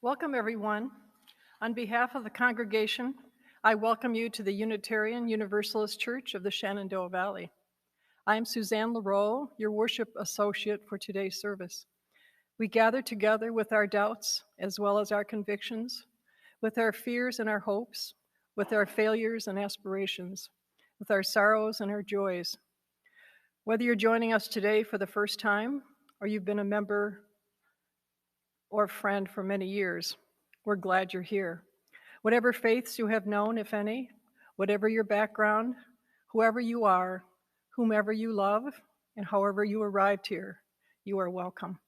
Welcome, everyone. On behalf of the congregation, I welcome you to the Unitarian Universalist Church of the Shenandoah Valley. I am Suzanne LaRoe, your worship associate for today's service. We gather together with our doubts as well as our convictions, with our fears and our hopes, with our failures and aspirations, with our sorrows and our joys. Whether you're joining us today for the first time or you've been a member or friend for many years, we're glad you're here. Whatever faiths you have known, if any, whatever your background, whoever you are, whomever you love, and however you arrived here, you are welcome.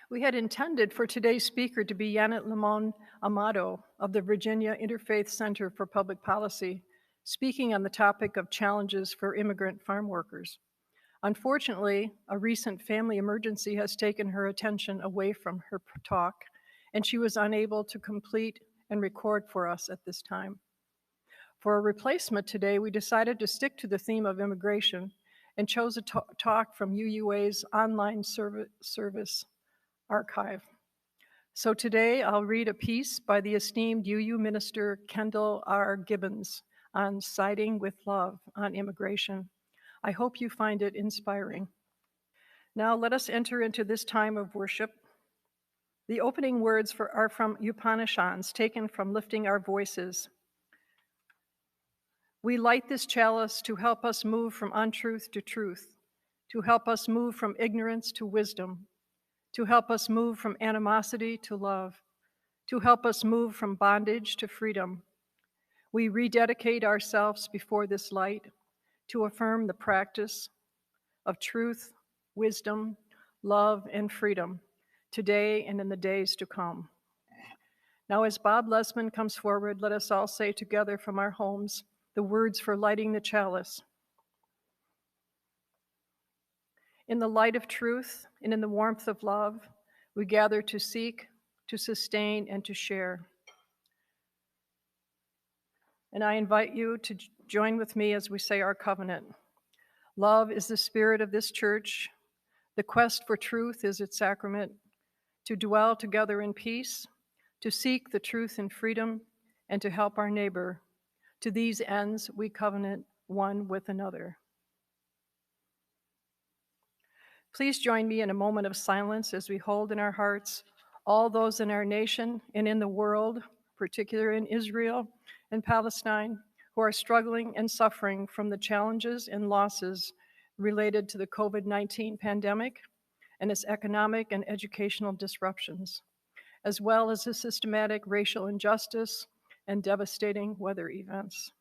We had intended for today's speaker to be Janet Limon Amado of the Virginia Interfaith Center for Public Policy, speaking on the topic of challenges for immigrant farm workers. Unfortunately, a recent family emergency has taken her attention away from her talk, and she was unable to complete and record for us at this time. For a replacement today, we decided to stick to the theme of immigration and chose a talk from UUA's online service archive. So today I'll read a piece by the esteemed UU minister Kendall R. Gibbons on Siding with Love on immigration. I hope you find it inspiring. Now let us enter into this time of worship. The opening words are from Upanishads, taken from Lifting Our Voices. We light this chalice to help us move from untruth to truth, to help us move from ignorance to wisdom, to help us move from animosity to love, to help us move from bondage to freedom. We rededicate ourselves before this light to affirm the practice of truth, wisdom, love, and freedom today and in the days to come. Now, as Bob Lesman comes forward, let us all say together from our homes the words for lighting the chalice. In the light of truth and in the warmth of love, we gather to seek, to sustain, and to share. And I invite you to join with me as we say our covenant. Love is the spirit of this church. The quest for truth is its sacrament. To dwell together in peace, to seek the truth in freedom, and to help our neighbor. To these ends, we covenant one with another. Please join me in a moment of silence as we hold in our hearts all those in our nation and in the world, particularly in Israel and Palestine, who are struggling and suffering from the challenges and losses related to the COVID-19 pandemic and its economic and educational disruptions, as well as the systematic racial injustice and devastating weather events.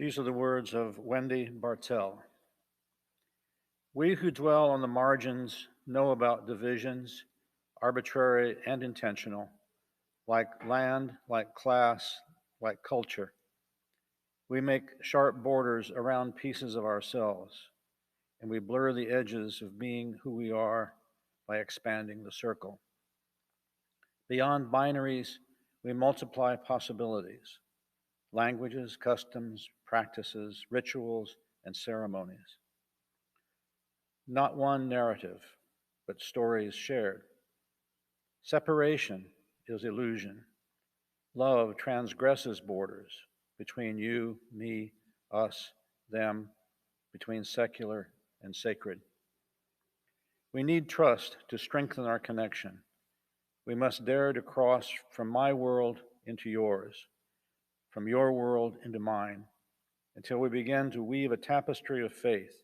These are the words of Wendy Bartell. We who dwell on the margins know about divisions, arbitrary and intentional, like land, like class, like culture. We make sharp borders around pieces of ourselves, and we blur the edges of being who we are by expanding the circle. Beyond binaries, we multiply possibilities, languages, customs, practices, rituals, and ceremonies. Not one narrative, but stories shared. Separation is illusion. Love transgresses borders between you, me, us, them, between secular and sacred. We need trust to strengthen our connection. We must dare to cross from my world into yours, from your world into mine, until we begin to weave a tapestry of faith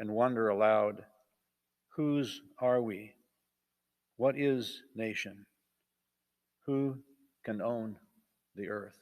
and wonder aloud, whose are we? What is nation? Who can own the earth?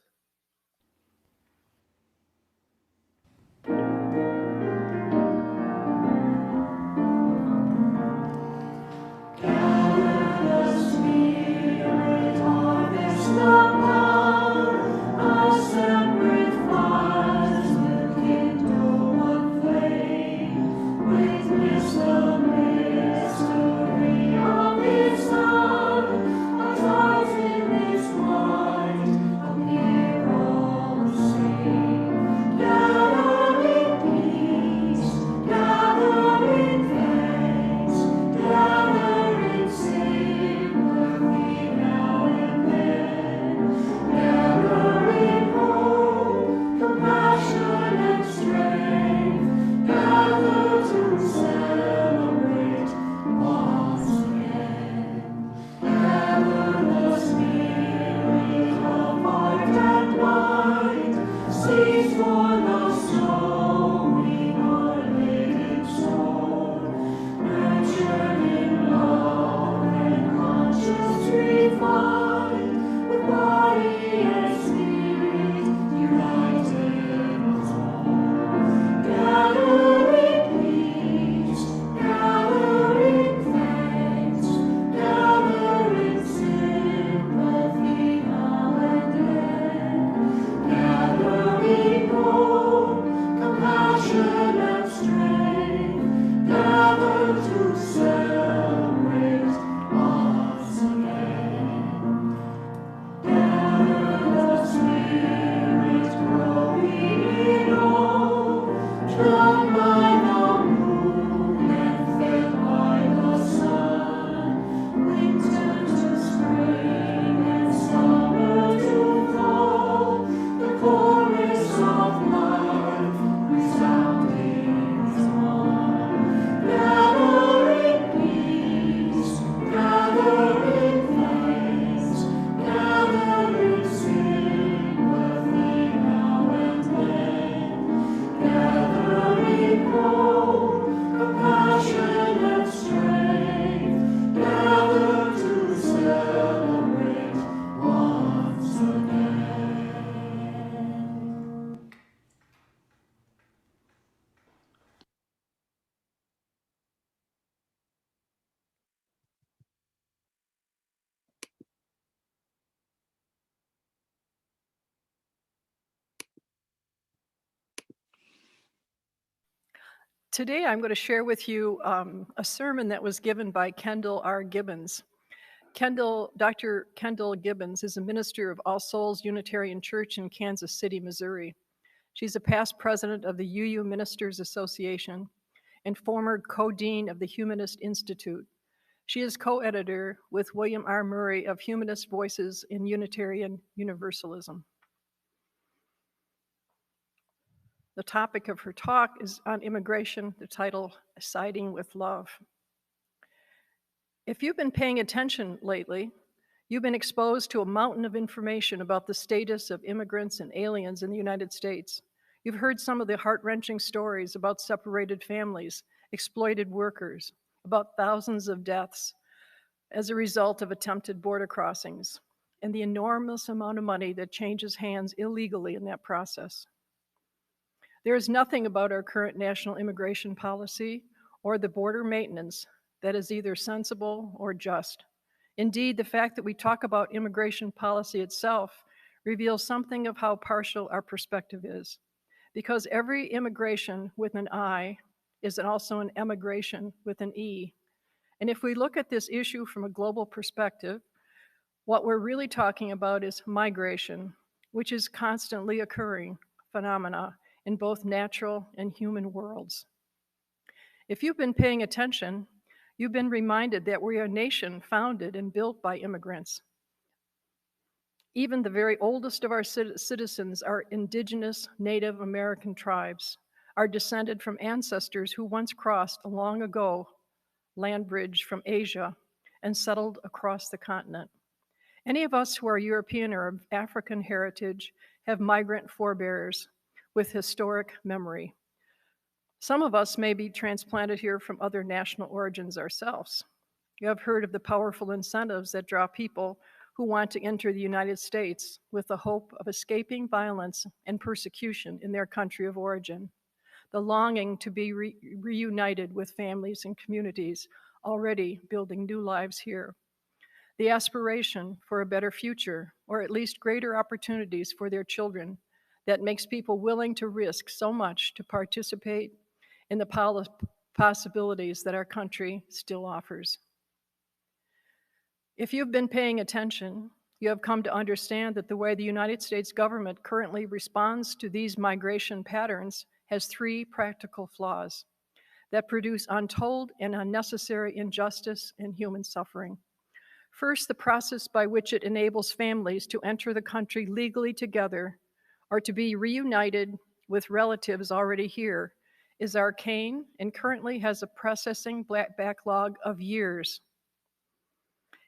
Today, I'm going to share with you a sermon that was given by Kendall R. Gibbons. Dr. Kendall Gibbons is a minister of All Souls Unitarian Church in Kansas City, Missouri. She's a past president of the UU Ministers Association and former co-dean of the Humanist Institute. She is co-editor with William R. Murray of Humanist Voices in Unitarian Universalism. The topic of her talk is on immigration, the title, Siding with Love. If you've been paying attention lately, you've been exposed to a mountain of information about the status of immigrants and aliens in the United States. You've heard some of the heart-wrenching stories about separated families, exploited workers, about thousands of deaths as a result of attempted border crossings, and the enormous amount of money that changes hands illegally in that process. There is nothing about our current national immigration policy or the border maintenance that is either sensible or just. Indeed, the fact that we talk about immigration policy itself reveals something of how partial our perspective is. Because every immigration with an I is also an emigration with an E. And if we look at this issue from a global perspective, what we're really talking about is migration, which is constantly occurring phenomena in both natural and human worlds. If you've been paying attention, you've been reminded that we are a nation founded and built by immigrants. Even the very oldest of our citizens are indigenous Native American tribes, are descended from ancestors who once crossed a long ago land bridge from Asia and settled across the continent. Any of us who are European or of African heritage have migrant forebears with historic memory. Some of us may be transplanted here from other national origins ourselves. You have heard of the powerful incentives that draw people who want to enter the United States with the hope of escaping violence and persecution in their country of origin, the longing to be reunited with families and communities already building new lives here, the aspiration for a better future, or at least greater opportunities for their children, that makes people willing to risk so much to participate in the possibilities that our country still offers. If you've been paying attention, you have come to understand that the way the United States government currently responds to these migration patterns has three practical flaws that produce untold and unnecessary injustice and human suffering. First, the process by which it enables families to enter the country legally together or to be reunited with relatives already here is arcane and currently has a processing backlog of years.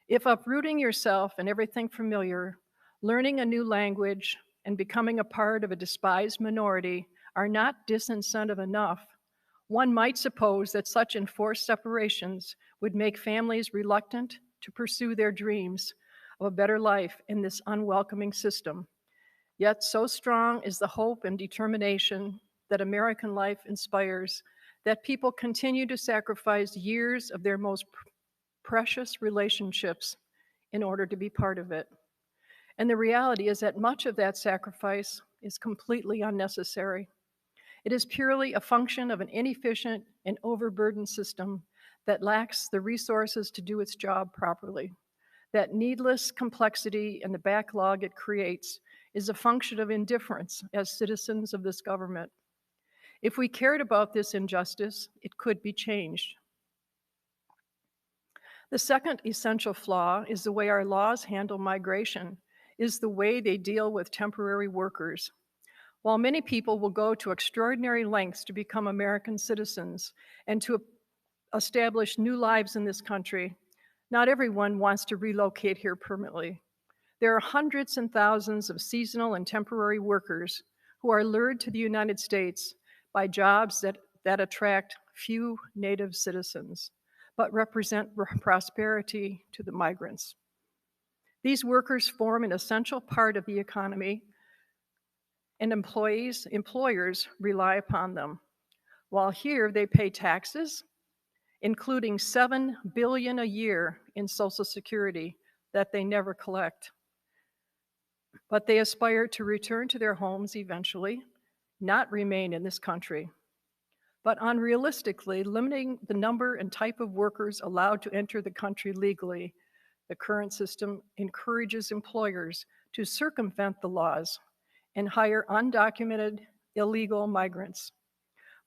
If uprooting yourself and everything familiar, learning a new language, and becoming a part of a despised minority are not disincentive enough, one might suppose that such enforced separations would make families reluctant to pursue their dreams of a better life in this unwelcoming system. Yet so strong is the hope and determination that American life inspires that people continue to sacrifice years of their most precious relationships in order to be part of it. And the reality is that much of that sacrifice is completely unnecessary. It is purely a function of an inefficient and overburdened system that lacks the resources to do its job properly. That needless complexity and the backlog it creates is a function of indifference as citizens of this government. If we cared about this injustice, it could be changed. The second essential flaw is the way our laws handle migration, is the way they deal with temporary workers. While many people will go to extraordinary lengths to become American citizens and to establish new lives in this country, not everyone wants to relocate here permanently. There are hundreds and thousands of seasonal and temporary workers who are lured to the United States by jobs that attract few native citizens, but represent prosperity to the migrants. These workers form an essential part of the economy, and employers rely upon them. While here they pay taxes, including $7 billion a year in Social Security that they never collect. But they aspire to return to their homes eventually, not remain in this country. But unrealistically, limiting the number and type of workers allowed to enter the country legally, the current system encourages employers to circumvent the laws and hire undocumented illegal migrants.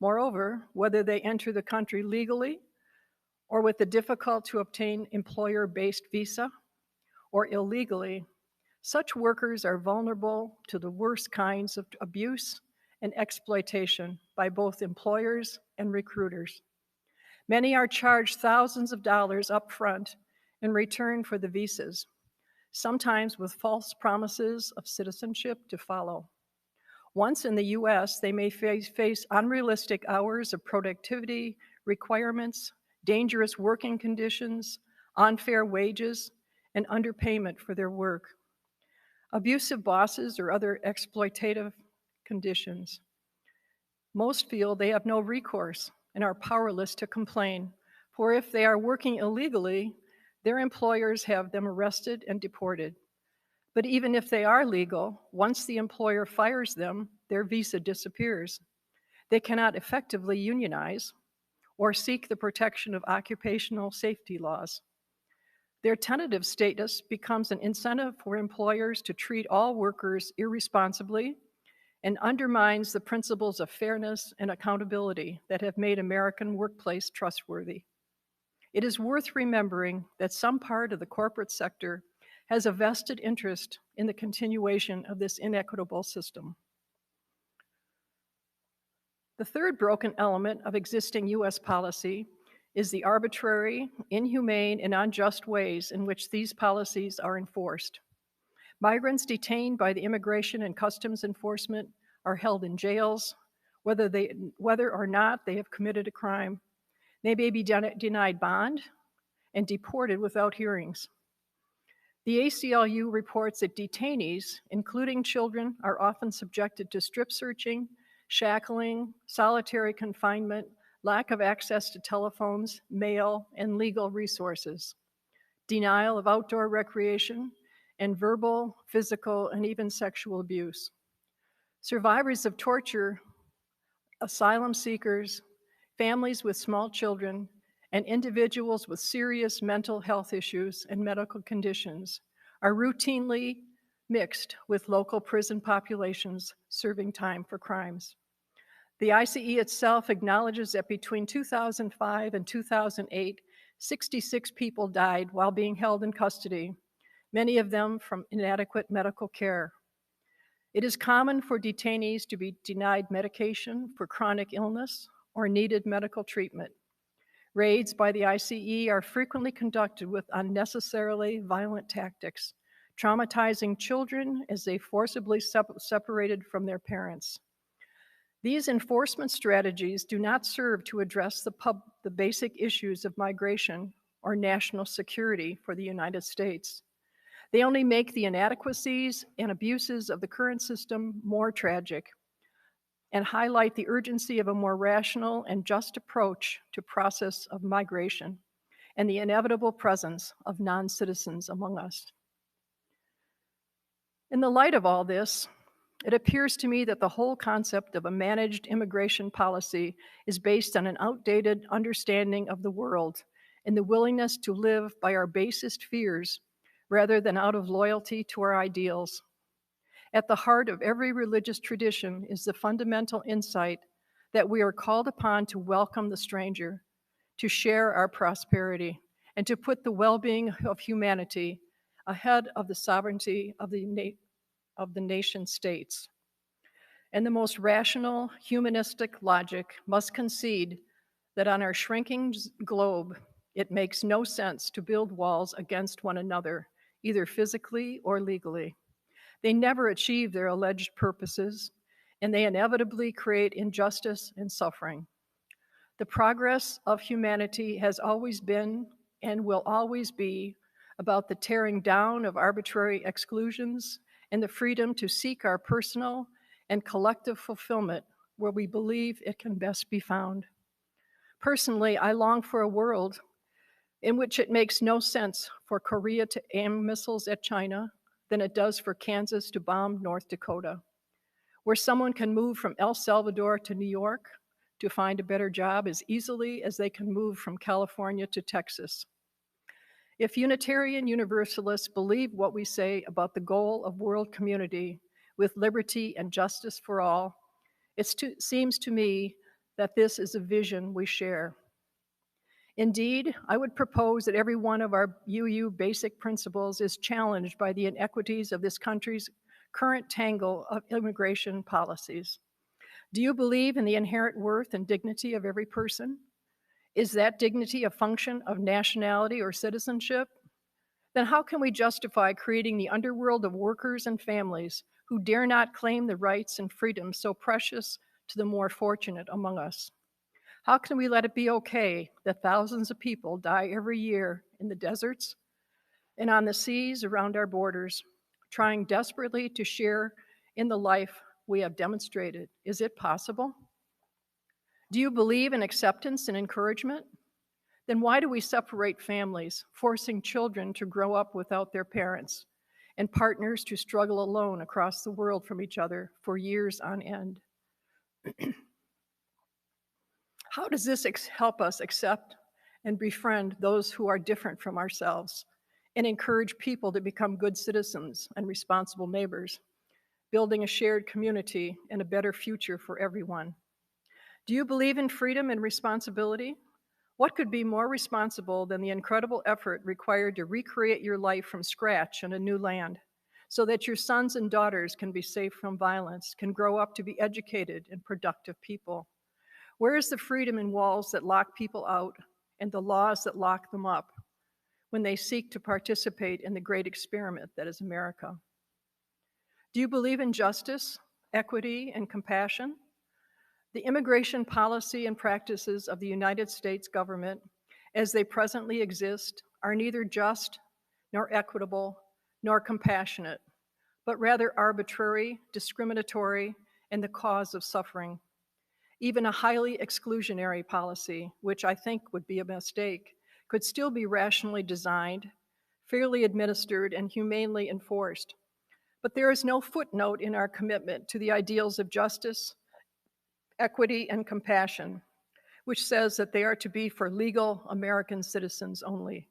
Moreover, whether they enter the country legally or with the difficult to obtain employer-based visa or illegally, such workers are vulnerable to the worst kinds of abuse and exploitation by both employers and recruiters. Many are charged thousands of dollars up front in return for the visas, sometimes with false promises of citizenship to follow. Once in the US, they may face unrealistic hours of productivity requirements, dangerous working conditions, unfair wages, and underpayment for their work, abusive bosses or other exploitative conditions. Most feel they have no recourse and are powerless to complain, for if they are working illegally, their employers have them arrested and deported. But even if they are legal, once the employer fires them, their visa disappears. They cannot effectively unionize or seek the protection of occupational safety laws. Their tentative status becomes an incentive for employers to treat all workers irresponsibly and undermines the principles of fairness and accountability that have made American workplace trustworthy. It is worth remembering that some part of the corporate sector has a vested interest in the continuation of this inequitable system. The third broken element of existing U.S. policy is the arbitrary, inhumane, and unjust ways in which these policies are enforced. Migrants detained by the Immigration and Customs Enforcement are held in jails, whether or not they have committed a crime. They may be denied bond and deported without hearings. The ACLU reports that detainees, including children, are often subjected to strip searching, shackling, solitary confinement, lack of access to telephones, mail, and legal resources, denial of outdoor recreation, and verbal, physical, and even sexual abuse. Survivors of torture, asylum seekers, families with small children, and individuals with serious mental health issues and medical conditions are routinely mixed with local prison populations serving time for crimes. The ICE itself acknowledges that between 2005 and 2008, 66 people died while being held in custody, many of them from inadequate medical care. It is common for detainees to be denied medication for chronic illness or needed medical treatment. Raids by the ICE are frequently conducted with unnecessarily violent tactics, traumatizing children as they forcibly separated from their parents. These enforcement strategies do not serve to address the basic issues of migration or national security for the United States. They only make the inadequacies and abuses of the current system more tragic and highlight the urgency of a more rational and just approach to process of migration and the inevitable presence of non-citizens among us. In the light of all this, it appears to me that the whole concept of a managed immigration policy is based on an outdated understanding of the world and the willingness to live by our basest fears rather than out of loyalty to our ideals. At the heart of every religious tradition is the fundamental insight that we are called upon to welcome the stranger, to share our prosperity, and to put the well-being of humanity ahead of the sovereignty of the nation states. And the most rational, humanistic logic must concede that on our shrinking globe, it makes no sense to build walls against one another, either physically or legally. They never achieve their alleged purposes, and they inevitably create injustice and suffering. The progress of humanity has always been and will always be about the tearing down of arbitrary exclusions and the freedom to seek our personal and collective fulfillment where we believe it can best be found. Personally, I long for a world in which it makes no sense for Korea to aim missiles at China than it does for Kansas to bomb North Dakota, where someone can move from El Salvador to New York to find a better job as easily as they can move from California to Texas. If Unitarian Universalists believe what we say about the goal of world community with liberty and justice for all, it seems to me that this is a vision we share. Indeed, I would propose that every one of our UU basic principles is challenged by the inequities of this country's current tangle of immigration policies. Do you believe in the inherent worth and dignity of every person? Is that dignity a function of nationality or citizenship? Then how can we justify creating the underworld of workers and families who dare not claim the rights and freedoms so precious to the more fortunate among us? How can we let it be okay that thousands of people die every year in the deserts and on the seas around our borders, trying desperately to share in the life we have demonstrated? Is it possible? Do you believe in acceptance and encouragement? Then why do we separate families, forcing children to grow up without their parents and partners to struggle alone across the world from each other for years on end? How does this help us accept and befriend those who are different from ourselves and encourage people to become good citizens and responsible neighbors, building a shared community and a better future for everyone? Do you believe in freedom and responsibility? What could be more responsible than the incredible effort required to recreate your life from scratch in a new land so that your sons and daughters can be safe from violence, can grow up to be educated and productive people? Where is the freedom in walls that lock people out and the laws that lock them up when they seek to participate in the great experiment that is America? Do you believe in justice, equity, and compassion? The immigration policy and practices of the United States government, as they presently exist, are neither just, nor equitable, nor compassionate, but rather arbitrary, discriminatory, and the cause of suffering. Even a highly exclusionary policy, which I think would be a mistake, could still be rationally designed, fairly administered, and humanely enforced. But there is no footnote in our commitment to the ideals of justice, equity, and compassion, which says that they are to be for legal American citizens only.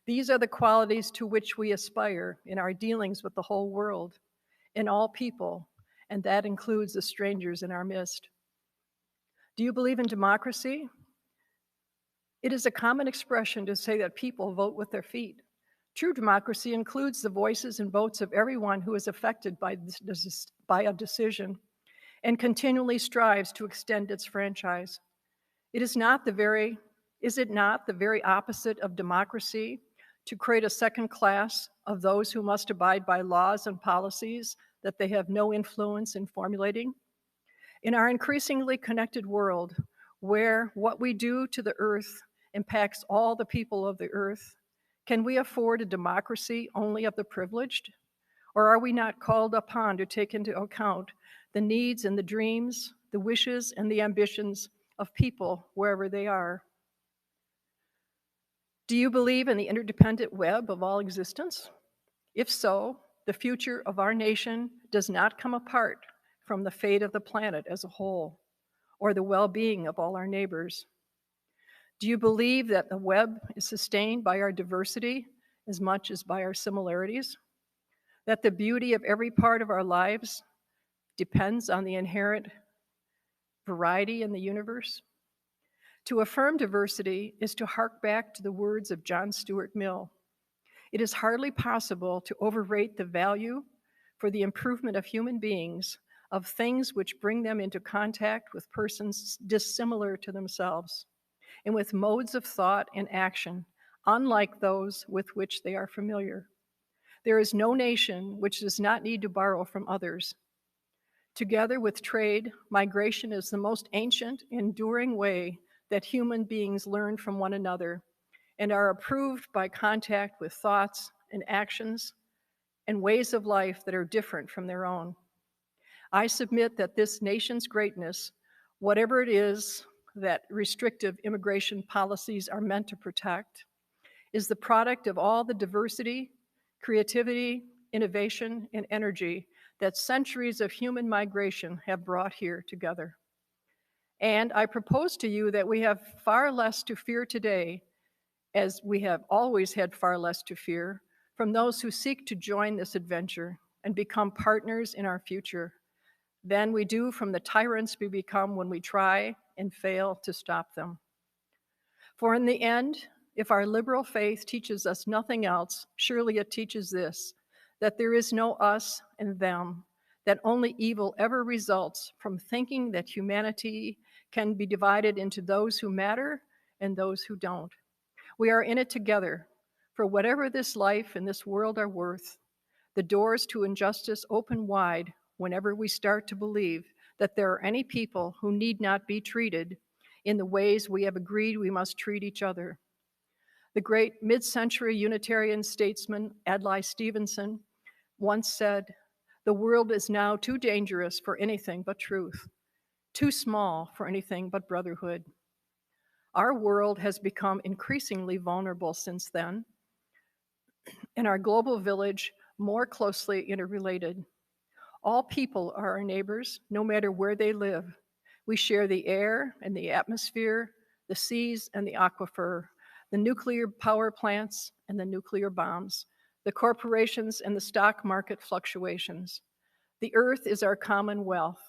These are the qualities to which we aspire in our dealings with the whole world and all people, and that includes the strangers in our midst. Do you believe in democracy? It is a common expression to say that people vote with their feet. True democracy includes the voices and votes of everyone who is affected by a decision and continually strives to extend its franchise. Is it not the very opposite of democracy to create a second class of those who must abide by laws and policies that they have no influence in formulating? In our increasingly connected world, where what we do to the earth impacts all the people of the earth, can we afford a democracy only of the privileged? Or are we not called upon to take into account the needs and the dreams, the wishes and the ambitions of people wherever they are? Do you believe in the interdependent web of all existence? If so, the future of our nation does not come apart from the fate of the planet as a whole or the well-being of all our neighbors. Do you believe that the web is sustained by our diversity as much as by our similarities? That the beauty of every part of our lives depends on the inherent variety in the universe? To affirm diversity is to hark back to the words of John Stuart Mill. It is hardly possible to overrate the value for the improvement of human beings of things which bring them into contact with persons dissimilar to themselves and with modes of thought and action unlike those with which they are familiar. There is no nation which does not need to borrow from others. Together with trade, migration is the most ancient, enduring way that human beings learn from one another and are approved by contact with thoughts and actions and ways of life that are different from their own. I submit that this nation's greatness, whatever it is that restrictive immigration policies are meant to protect, is the product of all the diversity, creativity, innovation, and energy that centuries of human migration have brought here together. And I propose to you that we have far less to fear today, as we have always had far less to fear, from those who seek to join this adventure and become partners in our future than we do from the tyrants we become when we try and fail to stop them. For in the end, if our liberal faith teaches us nothing else, surely it teaches this, that there is no us and them, that only evil ever results from thinking that humanity can be divided into those who matter and those who don't. We are in it together, for whatever this life and this world are worth, the doors to injustice open wide whenever we start to believe that there are any people who need not be treated in the ways we have agreed we must treat each other. The great mid-century Unitarian statesman Adlai Stevenson once said, "The world is now too dangerous for anything but truth." too small for anything but brotherhood. Our world has become increasingly vulnerable since then, and our global village more closely interrelated. All people are our neighbors, no matter where they live. We share the air and the atmosphere, the seas and the aquifer, the nuclear power plants and the nuclear bombs, the corporations and the stock market fluctuations. The earth is our common wealth.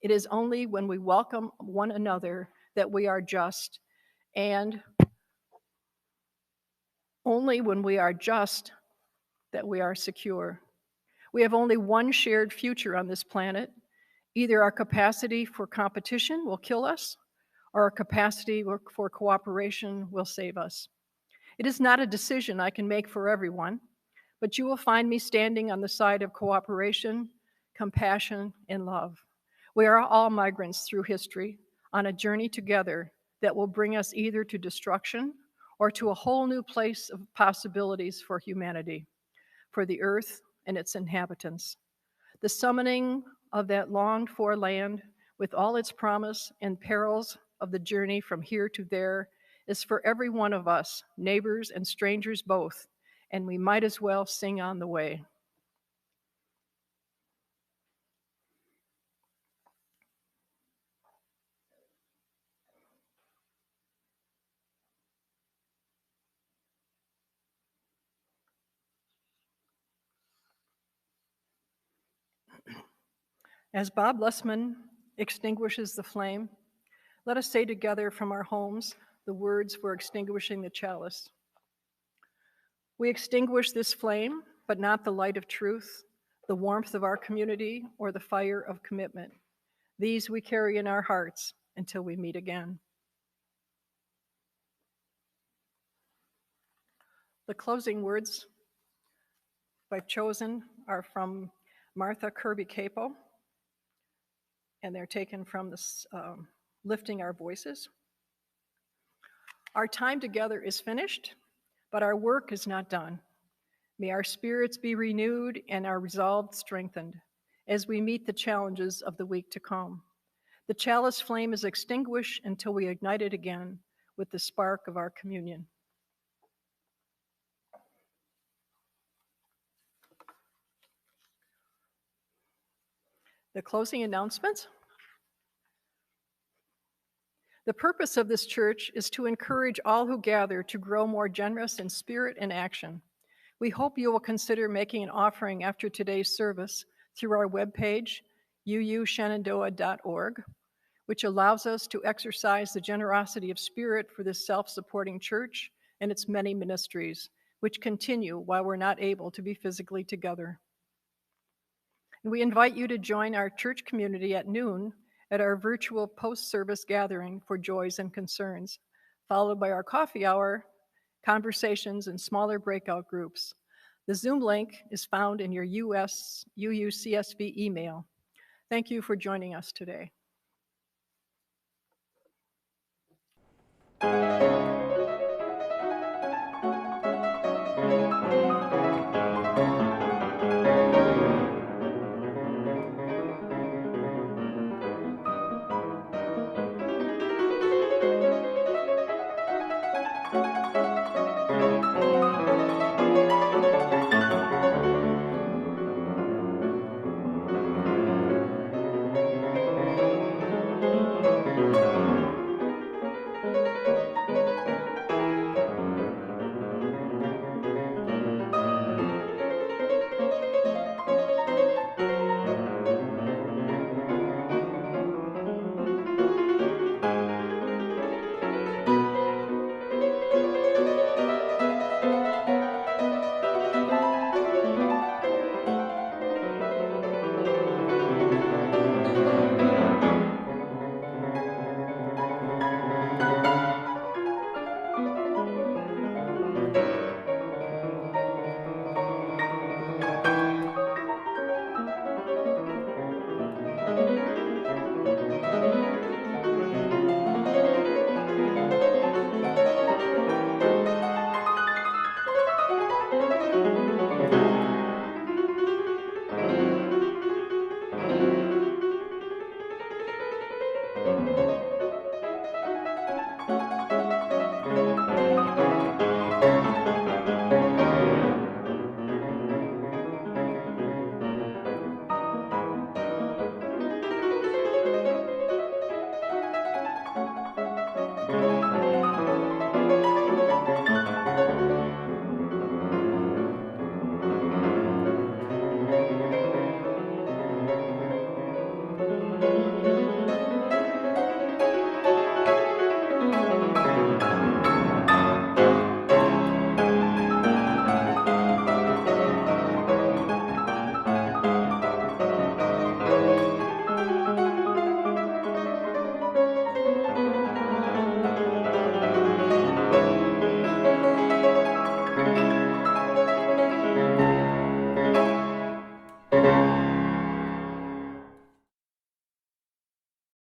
It is only when we welcome one another that we are just, and only when we are just that we are secure. We have only one shared future on this planet. Either our capacity for competition will kill us, or our capacity for cooperation will save us. It is not a decision I can make for everyone, but you will find me standing on the side of cooperation, compassion, and love. We are all migrants through history on a journey together that will bring us either to destruction or to a whole new place of possibilities for humanity, for the earth and its inhabitants. The summoning of that longed for land, with all its promise and perils of the journey from here to there, is for every one of us, neighbors and strangers both, and we might as well sing on the way. As Bob Lessman extinguishes the flame, let us say together from our homes the words for extinguishing the chalice. We extinguish this flame, but not the light of truth, the warmth of our community, or the fire of commitment. These we carry in our hearts until we meet again. The closing words I've chosen are from Martha Kirby Capo, and they're taken from this Lifting Our Voices. Our time together is finished, but our work is not done. May our spirits be renewed and our resolve strengthened as we meet the challenges of the week to come. The chalice flame is extinguished until we ignite it again with the spark of our communion. The closing announcements. The purpose of this church is to encourage all who gather to grow more generous in spirit and action. We hope you will consider making an offering after today's service through our webpage, uushenandoah.org, which allows us to exercise the generosity of spirit for this self-supporting church and its many ministries, which continue while we're not able to be physically together. And we invite you to join our church community at noon at our virtual post-service gathering for joys and concerns, followed by our coffee hour, conversations, and smaller breakout groups. The Zoom link is found in your UUCSB email. Thank you for joining us today.